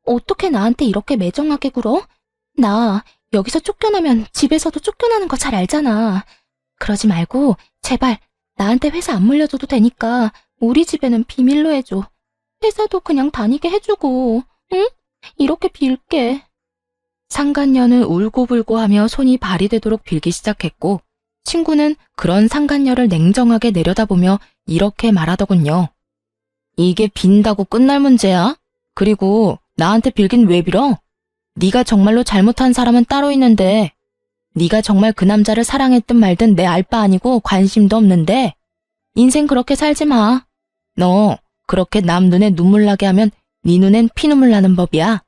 어떻게 나한테 이렇게 매정하게 굴어? 나 여기서 쫓겨나면 집에서도 쫓겨나는 거 잘 알잖아. 그러지 말고 제발 나한테 회사 안 물려줘도 되니까 우리 집에는 비밀로 해줘. 회사도 그냥 다니게 해주고, 응? 이렇게 빌게. 상간녀는 울고불고 하며 손이 발이 되도록 빌기 시작했고 친구는 그런 상간녀를 냉정하게 내려다보며 이렇게 말하더군요. 이게 빈다고 끝날 문제야? 그리고 나한테 빌긴 왜 빌어? 네가 정말로 잘못한 사람은 따로 있는데 네가 정말 그 남자를 사랑했든 말든 내 알 바 아니고 관심도 없는데 인생 그렇게 살지 마. 너 그렇게 남 눈에 눈물 나게 하면 네 눈엔 피눈물 나는 법이야.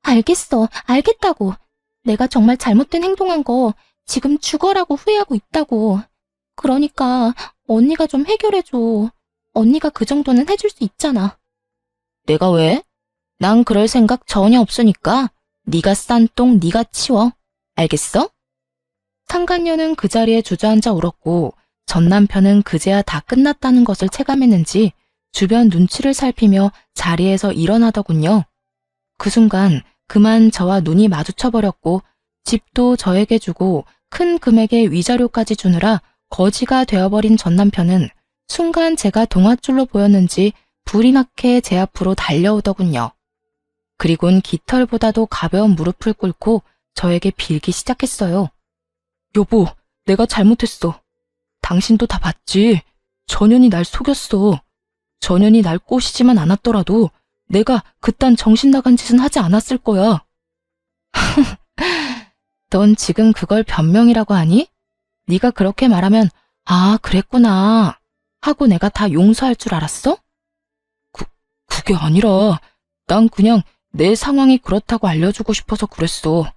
알겠어. 알겠다고. 내가 정말 잘못된 행동한 거 지금 죽어라고 후회하고 있다고. 그러니까 언니가 좀 해결해줘. 언니가 그 정도는 해줄 수 있잖아. 내가 왜? 난 그럴 생각 전혀 없으니까 네가 싼 똥 네가 치워. 알겠어? 상간녀는 그 자리에 주저앉아 울었고 전 남편은 그제야 다 끝났다는 것을 체감했는지 주변 눈치를 살피며 자리에서 일어나더군요. 그 순간 그만 저와 눈이 마주쳐버렸고 집도 저에게 주고 큰 금액의 위자료까지 주느라 거지가 되어버린 전 남편은 순간 제가 동아줄로 보였는지 불이 나게 제 앞으로 달려오더군요. 그리곤 깃털보다도 가벼운 무릎을 꿇고 저에게 빌기 시작했어요. 여보, 내가 잘못했어. 당신도 다 봤지? 전현이 날 속였어. 전현이 날 꼬시지만 않았더라도 내가 그딴 정신 나간 짓은 하지 않았을 거야. 넌 지금 그걸 변명이라고 하니? 네가 그렇게 말하면 아, 그랬구나 하고 내가 다 용서할 줄 알았어? 그게 아니라 난 그냥 내 상황이 그렇다고 알려주고 싶어서 그랬어.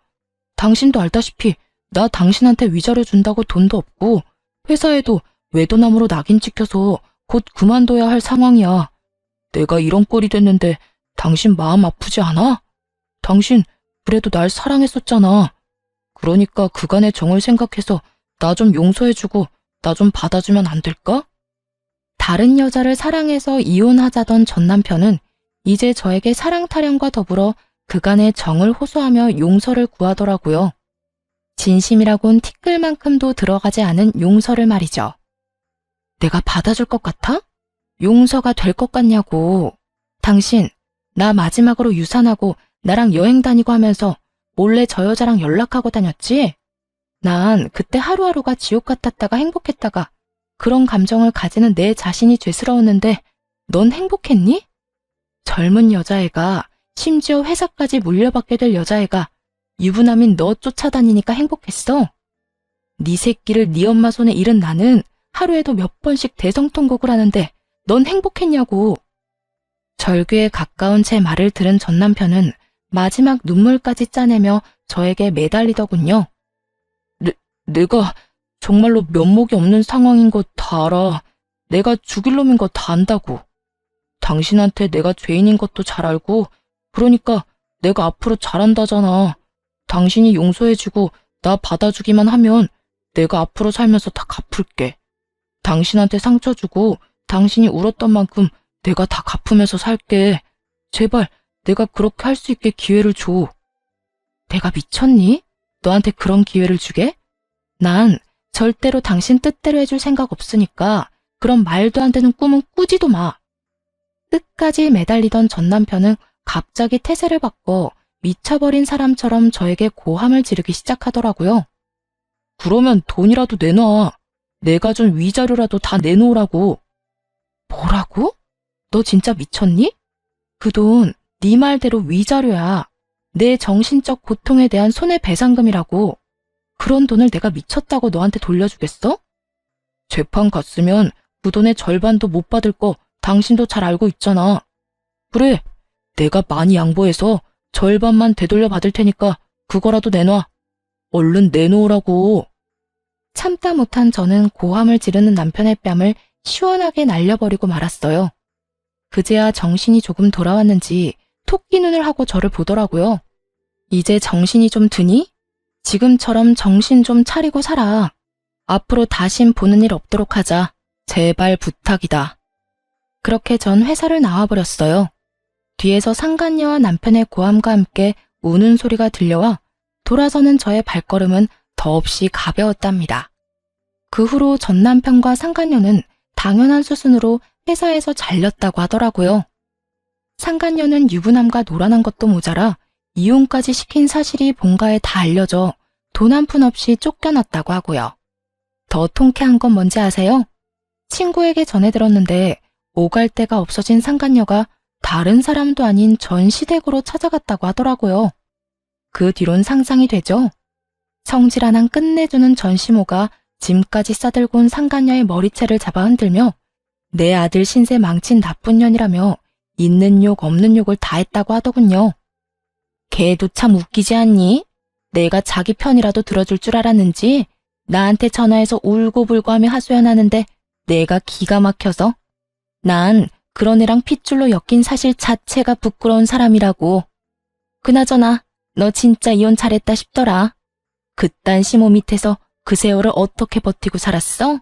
당신도 알다시피 나 당신한테 위자료 준다고 돈도 없고 회사에도 외도남으로 낙인 찍혀서 곧 그만둬야 할 상황이야. 내가 이런 꼴이 됐는데 당신 마음 아프지 않아? 당신 그래도 날 사랑했었잖아. 그러니까 그간의 정을 생각해서 나 좀 용서해주고 나 좀 받아주면 안 될까? 다른 여자를 사랑해서 이혼하자던 전 남편은 이제 저에게 사랑 타령과 더불어 그간의 정을 호소하며 용서를 구하더라고요. 진심이라곤 티끌만큼도 들어가지 않은 용서를 말이죠. 내가 받아줄 것 같아? 용서가 될 것 같냐고. 당신, 나 마지막으로 유산하고 나랑 여행 다니고 하면서 몰래 저 여자랑 연락하고 다녔지? 난 그때 하루하루가 지옥 같았다가 행복했다가 그런 감정을 가지는 내 자신이 죄스러웠는데 넌 행복했니? 젊은 여자애가 심지어 회사까지 물려받게 될 여자애가 유부남인 너 쫓아다니니까 행복했어? 네 새끼를 네 엄마 손에 잃은 나는 하루에도 몇 번씩 대성통곡을 하는데 넌 행복했냐고. 절규에 가까운 제 말을 들은 전 남편은 마지막 눈물까지 짜내며 저에게 매달리더군요. 내가 정말로 면목이 없는 상황인 거 다 알아. 내가 죽일 놈인 거 다 안다고. 당신한테 내가 죄인인 것도 잘 알고 그러니까 내가 앞으로 잘한다잖아. 당신이 용서해주고 나 받아주기만 하면 내가 앞으로 살면서 다 갚을게. 당신한테 상처 주고 당신이 울었던 만큼 내가 다 갚으면서 살게. 제발 내가 그렇게 할 수 있게 기회를 줘. 내가 미쳤니? 너한테 그런 기회를 주게? 난 절대로 당신 뜻대로 해줄 생각 없으니까 그런 말도 안 되는 꿈은 꾸지도 마. 끝까지 매달리던 전 남편은 갑자기 태세를 바꿔 미쳐버린 사람처럼 저에게 고함을 지르기 시작하더라고요. 그러면 돈이라도 내놔. 내가 준 위자료라도 다 내놓으라고. 뭐라고? 너 진짜 미쳤니? 그 돈 네 말대로 위자료야. 내 정신적 고통에 대한 손해배상금이라고. 그런 돈을 내가 미쳤다고 너한테 돌려주겠어? 재판 갔으면 그 돈의 절반도 못 받을 거 당신도 잘 알고 있잖아. 그래, 내가 많이 양보해서 절반만 되돌려 받을 테니까 그거라도 내놔. 얼른 내놓으라고. 참다 못한 저는 고함을 지르는 남편의 뺨을 시원하게 날려버리고 말았어요. 그제야 정신이 조금 돌아왔는지 토끼 눈을 하고 저를 보더라고요. 이제 정신이 좀 드니? 지금처럼 정신 좀 차리고 살아. 앞으로 다신 보는 일 없도록 하자. 제발 부탁이다. 그렇게 전 회사를 나와버렸어요. 뒤에서 상간녀와 남편의 고함과 함께 우는 소리가 들려와 돌아서는 저의 발걸음은 더없이 가벼웠답니다. 그 후로 전 남편과 상간녀는 당연한 수순으로 회사에서 잘렸다고 하더라고요. 상간녀는 유부남과 놀아난 것도 모자라 이혼까지 시킨 사실이 본가에 다 알려져 돈 한 푼 없이 쫓겨났다고 하고요. 더 통쾌한 건 뭔지 아세요? 친구에게 전해 들었는데 오갈 데가 없어진 상간녀가 다른 사람도 아닌 전시댁으로 찾아갔다고 하더라고요. 그 뒤론 상상이 되죠? 성질 하나 끝내주는 전시모가 짐까지 싸들고 온 상간녀의 머리채를 잡아 흔들며 내 아들 신세 망친 나쁜 년이라며 있는 욕 없는 욕을 다 했다고 하더군요. 걔도 참 웃기지 않니? 내가 자기 편이라도 들어줄 줄 알았는지 나한테 전화해서 울고불고 하며 하소연하는데 내가 기가 막혀서 난 그런 애랑 핏줄로 엮인 사실 자체가 부끄러운 사람이라고. 그나저나 너 진짜 이혼 잘했다 싶더라. 그딴 시모 밑에서 그 세월을 어떻게 버티고 살았어?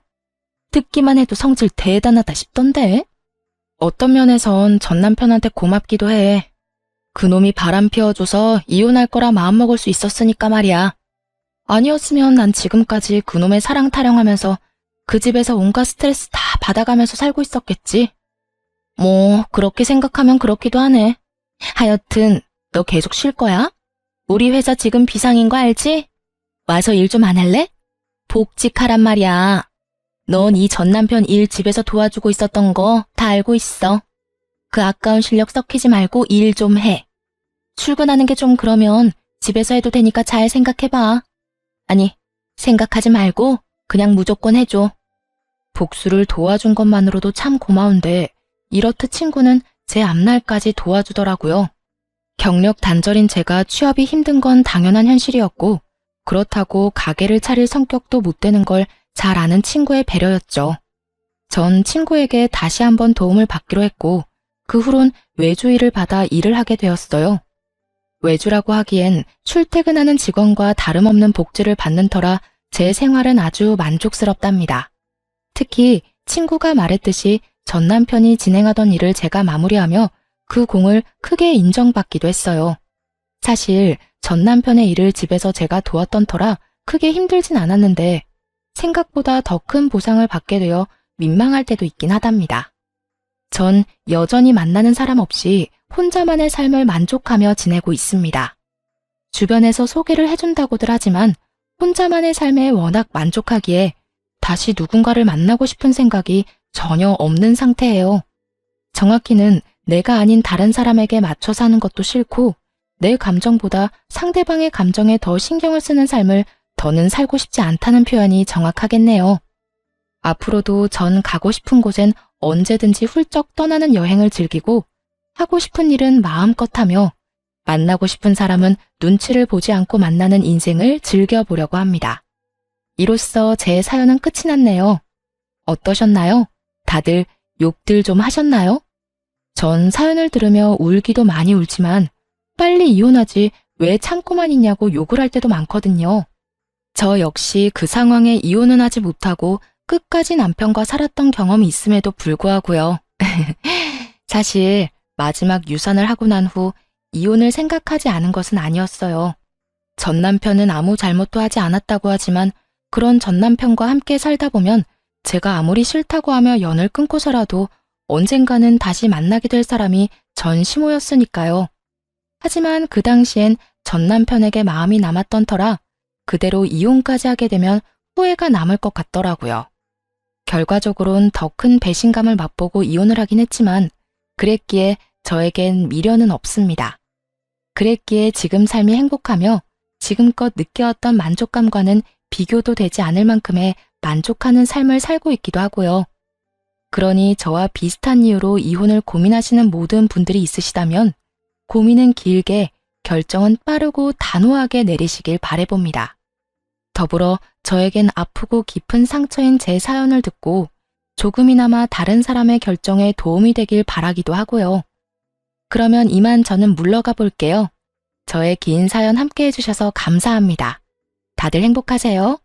듣기만 해도 성질 대단하다 싶던데. 어떤 면에선 전 남편한테 고맙기도 해. 그놈이 바람 피워줘서 이혼할 거라 마음먹을 수 있었으니까 말이야. 아니었으면 난 지금까지 그놈의 사랑 타령하면서 그 집에서 온갖 스트레스 다 받아가면서 살고 있었겠지. 뭐 그렇게 생각하면 그렇기도 하네. 하여튼 너 계속 쉴 거야? 우리 회사 지금 비상인 거 알지? 와서 일 좀 안 할래? 복직하란 말이야. 넌 이 전 남편 일 집에서 도와주고 있었던 거 다 알고 있어. 그 아까운 실력 썩히지 말고 일 좀 해. 출근하는 게 좀 그러면 집에서 해도 되니까 잘 생각해봐. 아니, 생각하지 말고 그냥 무조건 해줘. 복수를 도와준 것만으로도 참 고마운데 이렇듯 친구는 제 앞날까지 도와주더라고요. 경력 단절인 제가 취업이 힘든 건 당연한 현실이었고 그렇다고 가게를 차릴 성격도 못 되는 걸 잘 아는 친구의 배려였죠. 전 친구에게 다시 한번 도움을 받기로 했고 그 후론 외주 일을 받아 일을 하게 되었어요. 외주라고 하기엔 출퇴근하는 직원과 다름없는 복지를 받는 터라 제 생활은 아주 만족스럽답니다. 특히 친구가 말했듯이 전 남편이 진행하던 일을 제가 마무리하며 그 공을 크게 인정받기도 했어요. 사실 전 남편의 일을 집에서 제가 도왔던 터라 크게 힘들진 않았는데 생각보다 더 큰 보상을 받게 되어 민망할 때도 있긴 하답니다. 전 여전히 만나는 사람 없이 혼자만의 삶을 만족하며 지내고 있습니다. 주변에서 소개를 해준다고들 하지만 혼자만의 삶에 워낙 만족하기에 다시 누군가를 만나고 싶은 생각이 전혀 없는 상태예요. 정확히는 내가 아닌 다른 사람에게 맞춰 사는 것도 싫고 내 감정보다 상대방의 감정에 더 신경을 쓰는 삶을 더는 살고 싶지 않다는 표현이 정확하겠네요. 앞으로도 전 가고 싶은 곳엔 언제든지 훌쩍 떠나는 여행을 즐기고 하고 싶은 일은 마음껏 하며 만나고 싶은 사람은 눈치를 보지 않고 만나는 인생을 즐겨보려고 합니다. 이로써 제 사연은 끝이 났네요. 어떠셨나요? 다들 욕들 좀 하셨나요? 전 사연을 들으며 울기도 많이 울지만 빨리 이혼하지 왜 참고만 있냐고 욕을 할 때도 많거든요. 저 역시 그 상황에 이혼은 하지 못하고 끝까지 남편과 살았던 경험이 있음에도 불구하고요. 사실 마지막 유산을 하고 난 후 이혼을 생각하지 않은 것은 아니었어요. 전 남편은 아무 잘못도 하지 않았다고 하지만 그런 전 남편과 함께 살다 보면 제가 아무리 싫다고 하며 연을 끊고서라도 언젠가는 다시 만나게 될 사람이 전 시모였으니까요. 하지만 그 당시엔 전 남편에게 마음이 남았던 터라 그대로 이혼까지 하게 되면 후회가 남을 것 같더라고요. 결과적으론 더 큰 배신감을 맛보고 이혼을 하긴 했지만 그랬기에 저에겐 미련은 없습니다. 그랬기에 지금 삶이 행복하며 지금껏 느껴왔던 만족감과는 비교도 되지 않을 만큼의 만족하는 삶을 살고 있기도 하고요. 그러니 저와 비슷한 이유로 이혼을 고민하시는 모든 분들이 있으시다면 고민은 길게, 결정은 빠르고 단호하게 내리시길 바라봅니다. 더불어 저에겐 아프고 깊은 상처인 제 사연을 듣고 조금이나마 다른 사람의 결정에 도움이 되길 바라기도 하고요. 그러면 이만 저는 물러가 볼게요. 저의 긴 사연 함께 해주셔서 감사합니다. 다들 행복하세요.